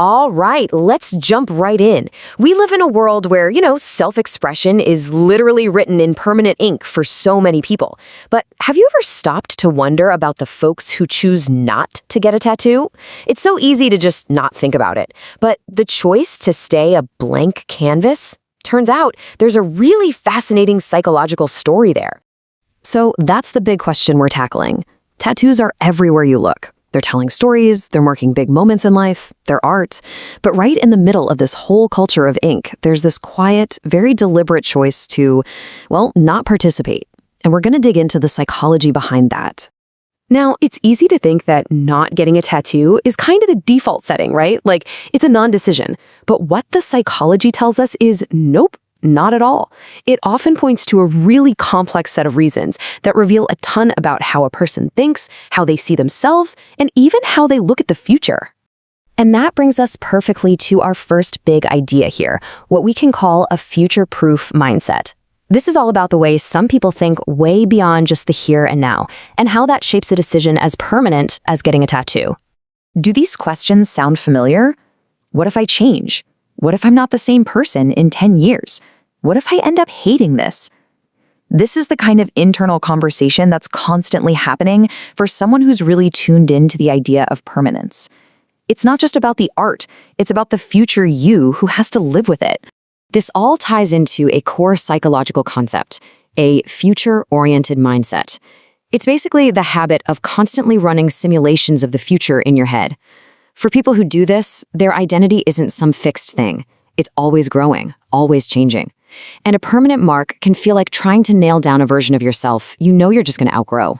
All right, let's jump right in. We live in a world where, self-expression is literally written in permanent ink for so many people. But have you ever stopped to wonder about the folks who choose not to get a tattoo? It's so easy to just not think about it. But the choice to stay a blank canvas? Turns out there's a really fascinating psychological story there. So that's the big question we're tackling. Tattoos are everywhere you look. They're telling stories, they're marking big moments in life, they're art. But right in the middle of this whole culture of ink, there's this quiet, very deliberate choice to, not participate. And we're going to dig into the psychology behind that. Now, it's easy to think that not getting a tattoo is kind of the default setting, right? Like, it's a non-decision. But what the psychology tells us is nope. Not at all. It often points to a really complex set of reasons that reveal a ton about how a person thinks, how they see themselves, and even how they look at the future. And that brings us perfectly to our first big idea here, what we can call a future-proof mindset. This is all about the way some people think way beyond just the here and now, and how that shapes a decision as permanent as getting a tattoo. Do these questions sound familiar? What if I change? What if I'm not the same person in 10 years? What if I end up hating this? This is the kind of internal conversation that's constantly happening for someone who's really tuned into the idea of permanence. It's not just about the art, it's about the future you who has to live with it. This all ties into a core psychological concept, a future-oriented mindset. It's basically the habit of constantly running simulations of the future in your head. For people who do this, their identity isn't some fixed thing. It's always growing, always changing. And a permanent mark can feel like trying to nail down a version of yourself you know you're just going to outgrow.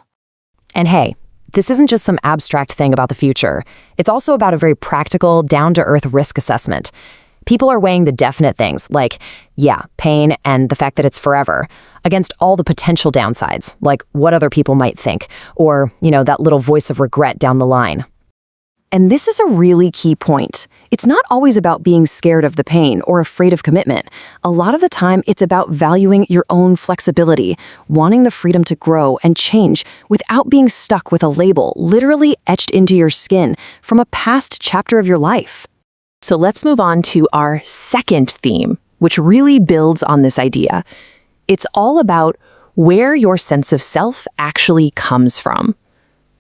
And hey, this isn't just some abstract thing about the future. It's also about a very practical, down-to-earth risk assessment. People are weighing the definite things, like, pain and the fact that it's forever, against all the potential downsides, like what other people might think, or, that little voice of regret down the line. And this is a really key point. It's not always about being scared of the pain or afraid of commitment. A lot of the time, it's about valuing your own flexibility, wanting the freedom to grow and change without being stuck with a label literally etched into your skin from a past chapter of your life. So let's move on to our second theme, which really builds on this idea. It's all about where your sense of self actually comes from.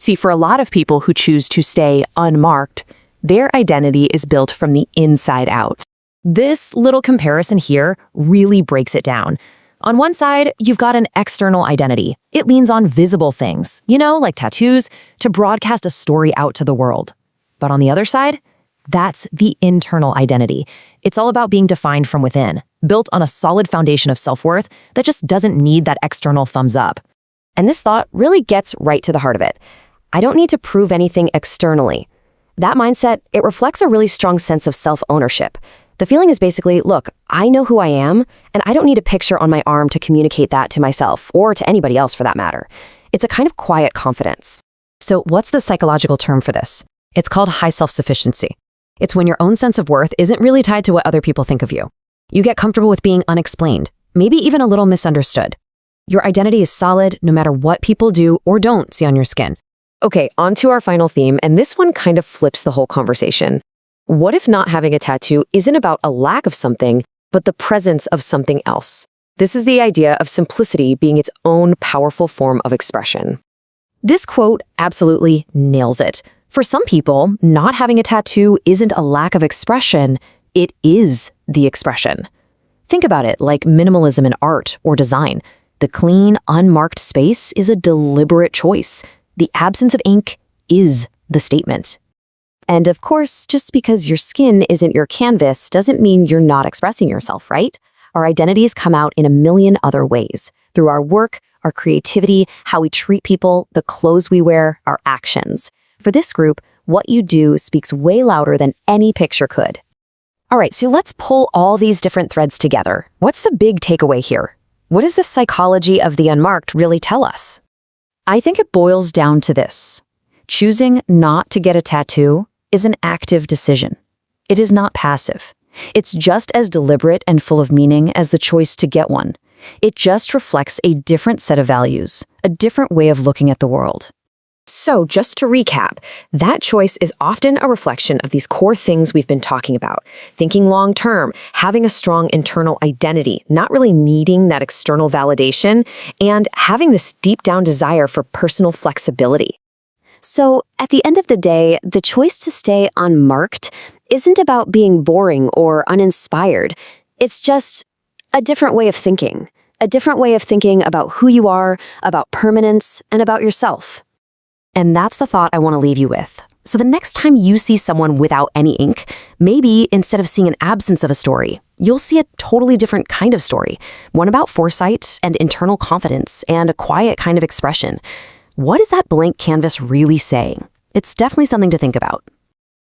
See, for a lot of people who choose to stay unmarked, their identity is built from the inside out. This little comparison here really breaks it down. On one side, you've got an external identity. It leans on visible things, like tattoos, to broadcast a story out to the world. But on the other side, that's the internal identity. It's all about being defined from within, built on a solid foundation of self-worth that just doesn't need that external thumbs up. And this thought really gets right to the heart of it. I don't need to prove anything externally. That mindset, it reflects a really strong sense of self-ownership. The feeling is basically, look, I know who I am, and I don't need a picture on my arm to communicate that to myself, or to anybody else for that matter. It's a kind of quiet confidence. So what's the psychological term for this? It's called high self-sufficiency. It's when your own sense of worth isn't really tied to what other people think of you. You get comfortable with being unexplained, maybe even a little misunderstood. Your identity is solid no matter what people do or don't see on your skin. Okay, on to our final theme, and this one kind of flips the whole conversation. What if not having a tattoo isn't about a lack of something, but the presence of something else? This is the idea of simplicity being its own powerful form of expression. This quote absolutely nails it. For some people, not having a tattoo isn't a lack of expression, it is the expression. Think about it like minimalism in art or design. The clean, unmarked space is a deliberate choice. The absence of ink is the statement. And of course, just because your skin isn't your canvas doesn't mean you're not expressing yourself, right? Our identities come out in a million other ways, through our work, our creativity, how we treat people, the clothes we wear, our actions. For this group, what you do speaks way louder than any picture could. All right, so let's pull all these different threads together. What's the big takeaway here? What does the psychology of the unmarked really tell us? I think it boils down to this. Choosing not to get a tattoo is an active decision. It is not passive. It's just as deliberate and full of meaning as the choice to get one. It just reflects a different set of values, a different way of looking at the world. So, just to recap, that choice is often a reflection of these core things we've been talking about. Thinking long term, having a strong internal identity, not really needing that external validation, and having this deep down desire for personal flexibility. So, at the end of the day, the choice to stay unmarked isn't about being boring or uninspired. It's just a different way of thinking. A different way of thinking about who you are, about permanence, and about yourself. And that's the thought I want to leave you with. So the next time you see someone without any ink, maybe instead of seeing an absence of a story, you'll see a totally different kind of story. One about foresight and internal confidence and a quiet kind of expression. What is that blank canvas really saying? It's definitely something to think about.